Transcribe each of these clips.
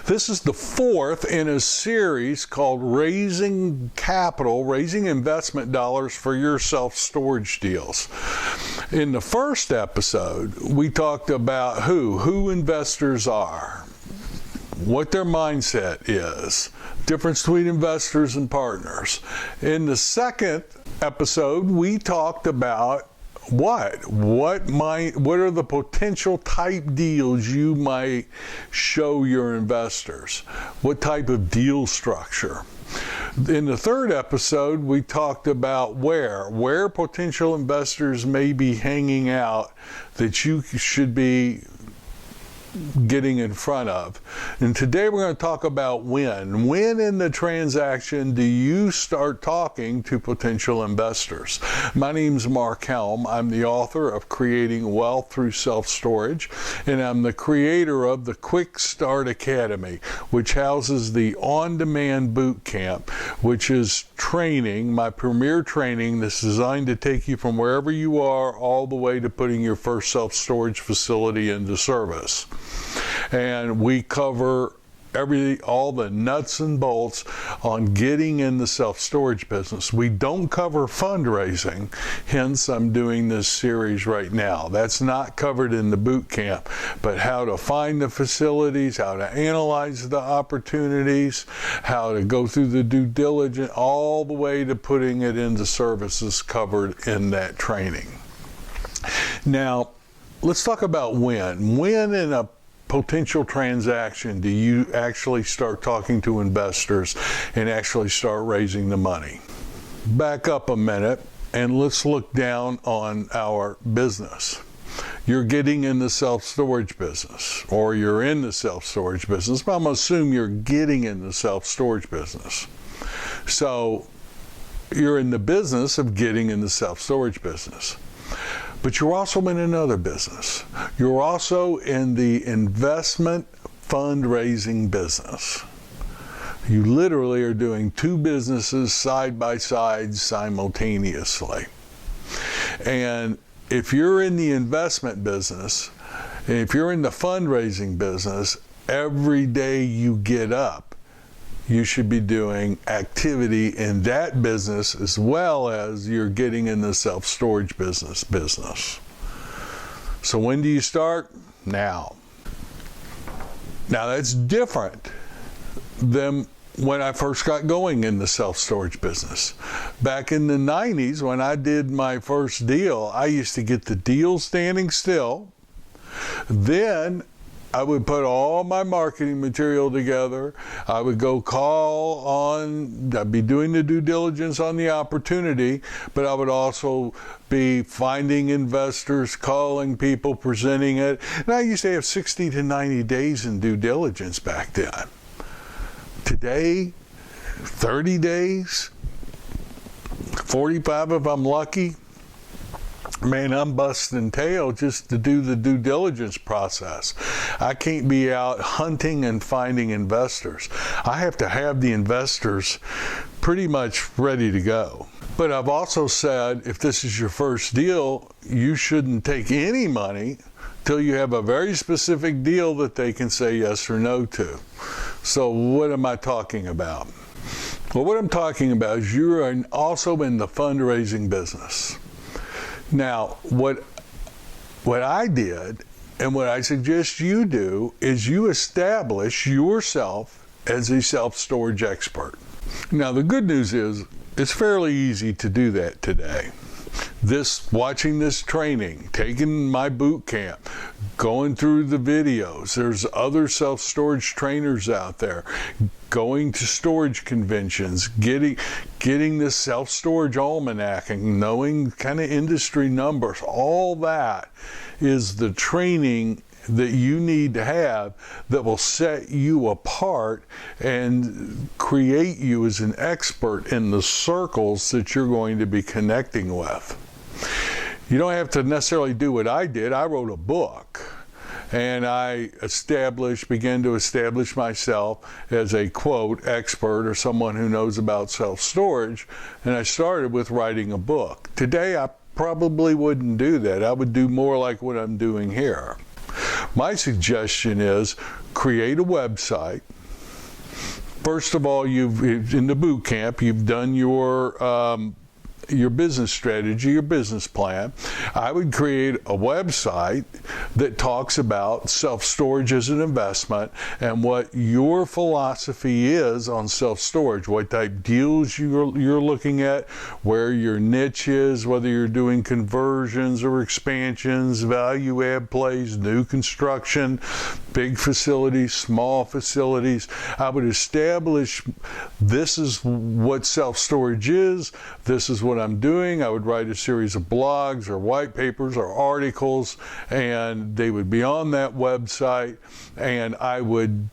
This is the fourth in a series called Raising Capital, Raising Investment Dollars for Your Self-Storage Deals. In the first episode, we talked about who investors are, what their mindset is, difference between investors and partners. In the second episode, we talked about what are the potential type deals you might show your investors? What type of deal structure? In the third episode, we talked about where potential investors may be hanging out that you should be getting in front of. And today we're going to talk about when. When in the transaction do you start talking to potential investors? My name's Mark Helm. I'm the author of Creating Wealth Through Self-Storage, and I'm the creator of the Quick Start Academy, which houses the on-demand boot camp, which is training, my premier training that's designed to take you from wherever you are all the way to putting your first self-storage facility into service. And we cover all the nuts and bolts on getting in the self-storage business. We don't cover fundraising, hence I'm doing this series right now. That's not covered in the boot camp, but how to find the facilities, how to analyze the opportunities, how to go through the due diligence, all the way to putting it into service is covered in that training. Now, let's talk about when. When in a potential transaction do you actually start talking to investors and actually start raising the money? Back up a minute and let's look down on our business. You're getting in the self-storage business, or you're in the self-storage business, but I'm going to assume you're getting in the self-storage business. So you're in the business of getting in the self-storage business. But you're also in another business. You're also in the investment fundraising business. You literally are doing two businesses side by side simultaneously. And if you're in the investment business, if you're in the fundraising business, every day you get up, you should be doing activity in that business as well as you're getting in the self-storage business. So when do you start? Now. Now that's different than when I first got going in the self-storage business. Back in the 90s, when I did my first deal, I used to get the deal standing still. Then I would put all my marketing material together. I would go I'd be doing the due diligence on the opportunity, but I would also be finding investors, calling people, presenting it. And I used to have 60 to 90 days in due diligence back then. Today, 30 days, 45 if I'm lucky. Man, I'm busting tail just to do the due diligence process. I can't be out hunting and finding investors. I have to have the investors pretty much ready to go. But I've also said, if this is your first deal, you shouldn't take any money till you have a very specific deal that they can say yes or no to. So what am I talking about? Well, what I'm talking about is you're also in the fundraising business. Now, what I did and what I suggest you do is you establish yourself as a self-storage expert. Now, the good news is it's fairly easy to do that today. Watching this training, taking my boot camp, going through the videos, there's other self-storage trainers out there, going to storage conventions, getting this self-storage almanac and knowing kind of industry numbers, all that is the training that you need to have that will set you apart and create you as an expert in the circles that you're going to be connecting with. You don't have to necessarily do what I did. I wrote a book. And I began to establish myself as a, quote, expert or someone who knows about self-storage. And I started with writing a book. Today, I probably wouldn't do that. I would do more like what I'm doing here. My suggestion is create a website, First of all, in the boot camp, you've done your business strategy, your business plan. I would create a website that talks about self-storage as an investment and what your philosophy is on self-storage, what type deals you're looking at, where your niche is, whether you're doing conversions or expansions, value add plays, new construction, big facilities, small facilities. I would establish this is what self-storage is, this is what I'm doing. I would write a series of blogs or white papers or articles, and they would be on that website, and I would,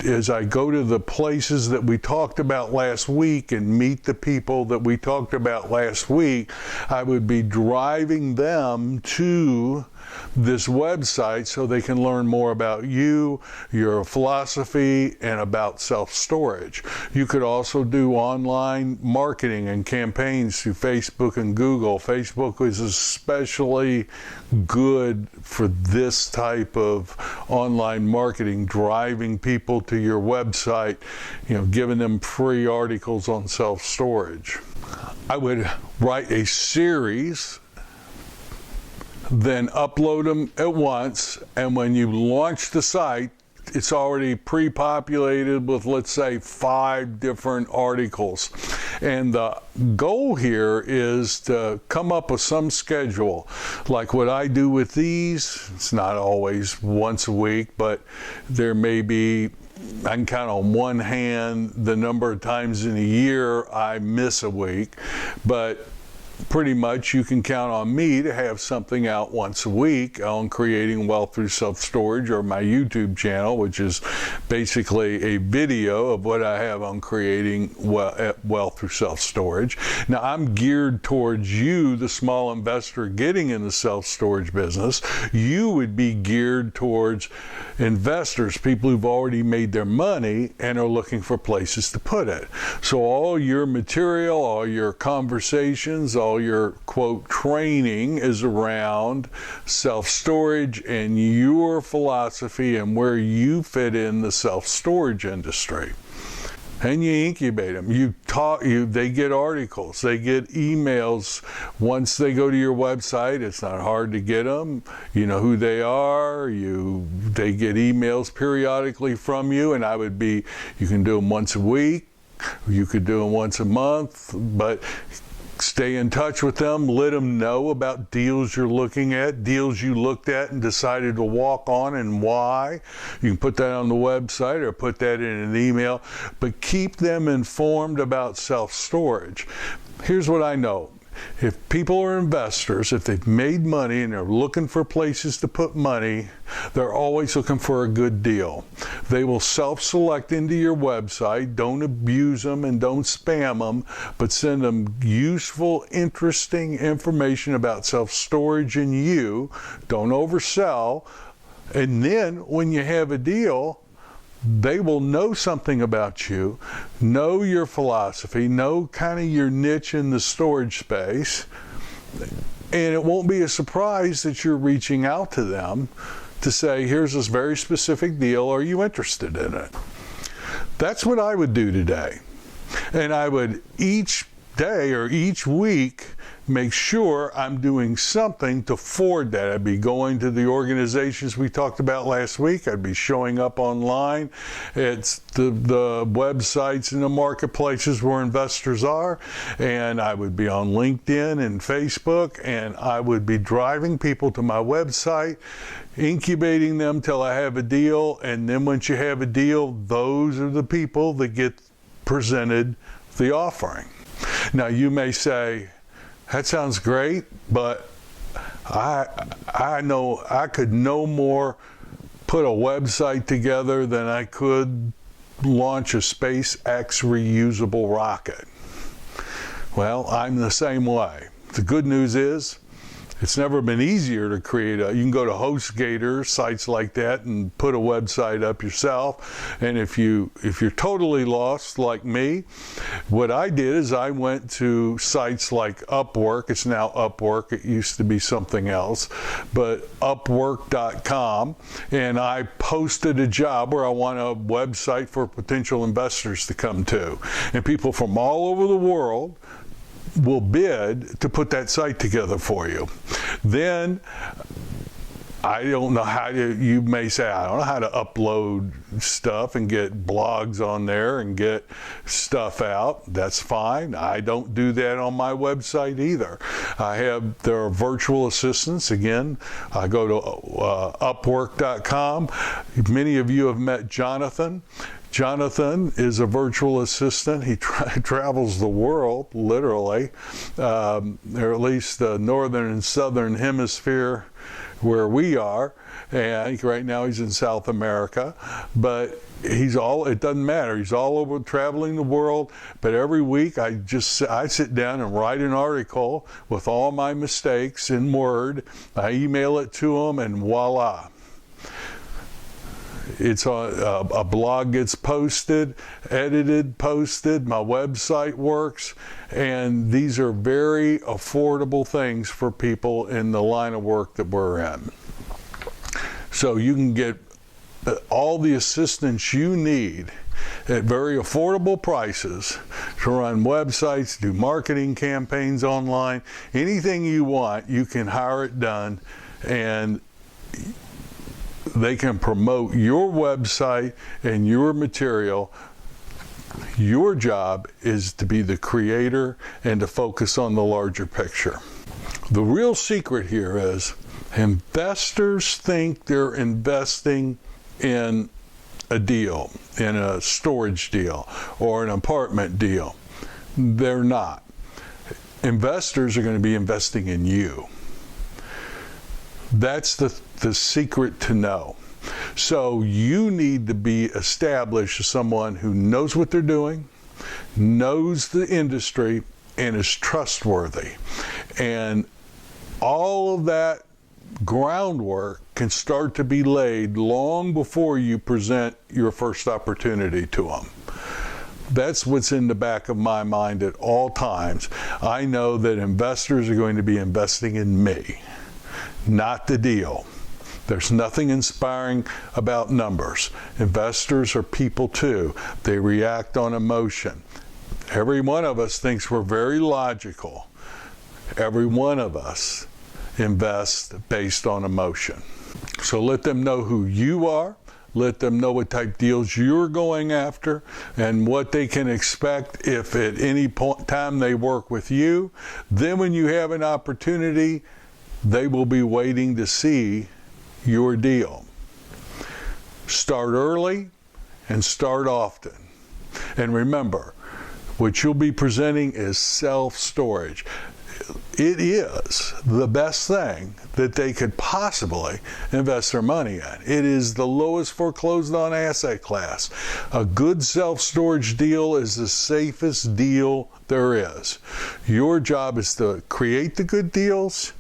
as I go to the places that we talked about last week and meet the people that we talked about last week, I would be driving them to this website so they can learn more about you, your philosophy, and about self-storage. You could also do online marketing and campaigns through Facebook and Google. Facebook is especially good for this type of online marketing, driving people to your website, giving them free articles on self-storage. I would write a series, then upload them at once, and when you launch the site, it's already pre-populated with, let's say, 5 different articles. And the goal here is to come up with some schedule. Like what I do with these, it's not always once a week, but there may be, I can count on one hand the number of times in a year I miss a week, but pretty much you can count on me to have something out once a week on creating wealth through self-storage, or my YouTube channel, which is basically a video of what I have on creating wealth through self-storage. Now, I'm geared towards you, the small investor getting in the self-storage business. You would be geared towards investors, people who've already made their money and are looking for places to put it. So all your material, all your conversations, all your quote training is around self-storage and your philosophy and where you fit in the self-storage industry. And you incubate them. They get articles, they get emails. Once they go to your website, it's not hard to get them. You know who they are. They get emails periodically from you, and you can do them once a week. You could do them once a month, but stay in touch with them. Let them know about deals you're looking at, deals you looked at and decided to walk on, and why. You can put that on the website or put that in an email, but keep them informed about self-storage. Here's what I know. If people are investors, if they've made money and they're looking for places to put money, they're always looking for a good deal. They will self-select into your website. Don't abuse them and don't spam them, but send them useful, interesting information about self-storage and you. Don't oversell. And then when you have a deal, they will know something about you, know your philosophy, know kind of your niche in the storage space, and it won't be a surprise that you're reaching out to them to say, here's this very specific deal, are you interested in it? That's what I would do today. And I would each day or each week make sure I'm doing something to forward that. I'd be going to the organizations we talked about last week. I'd be showing up online. It's the websites and the marketplaces where investors are. And I would be on LinkedIn and Facebook, and I would be driving people to my website, incubating them till I have a deal. And then once you have a deal, those are the people that get presented the offering. Now, you may say, that sounds great, but I know I could no more put a website together than I could launch a SpaceX reusable rocket. Well, I'm the same way. The good news is It's never been easier to create you can go to HostGator, sites like that, and put a website up yourself. And if you're totally lost like me, what I did is I went to sites like Upwork. It's now Upwork. It used to be something else, but Upwork.com, and I posted a job where I want a website for potential investors to come to. And people from all over the world will bid to put that site together for you. Then I don't know how to, you may say, I don't know how to upload stuff and get blogs on there and get stuff out. That's fine. I don't do that on my website either. There are virtual assistants. Again, I go to Upwork.com. Many of you have met Jonathan. Jonathan is a virtual assistant. He travels the world, literally, or at least the northern and southern hemisphere where we are. And I think right now he's in South America. But it doesn't matter. He's all over traveling the world. But every week I sit down and write an article with all my mistakes in Word. I email it to him, and voila. It's a blog gets posted, edited, posted, my website works, and these are very affordable things for people in the line of work that we're in. So you can get all the assistance you need at very affordable prices to run websites, do marketing campaigns online, anything you want, you can hire it done, and they can promote your website and your material. Your job is to be the creator and to focus on the larger picture. The real secret here is investors think they're investing in a deal, in a storage deal or an apartment deal. They're not. Investors are going to be investing in you. That's the secret to know. So you need to be established as someone who knows what they're doing, knows the industry, and is trustworthy. And all of that groundwork can start to be laid long before you present your first opportunity to them. That's what's in the back of my mind at all times. I know that investors are going to be investing in me, not the deal. There's nothing inspiring about numbers. Investors are people too. They react on emotion. Every one of us thinks we're very logical. Every one of us invests based on emotion. So let them know who you are. Let them know what type deals you're going after and what they can expect if at any point time they work with you. Then when you have an opportunity, they will be waiting to see your deal. Start early and start often. And remember, what you'll be presenting is self-storage. It is the best thing that they could possibly invest their money in. It is the lowest foreclosed on asset class. A good self-storage deal is the safest deal there is. Your job is to create the good deals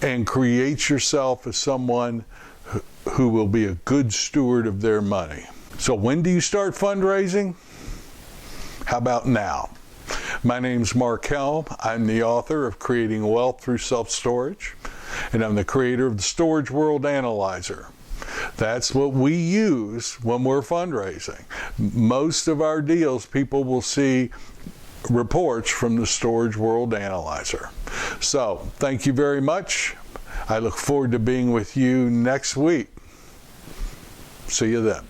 and create yourself as someone who will be a good steward of their money. So when do you start fundraising? How about now? My name's Mark Helm. I'm the author of Creating Wealth Through Self-Storage, and I'm the creator of the Storage World Analyzer. That's what we use when we're fundraising. Most of our deals, people will see reports from the Storage World Analyzer. So, thank you very much. I look forward to being with you next week. See you then.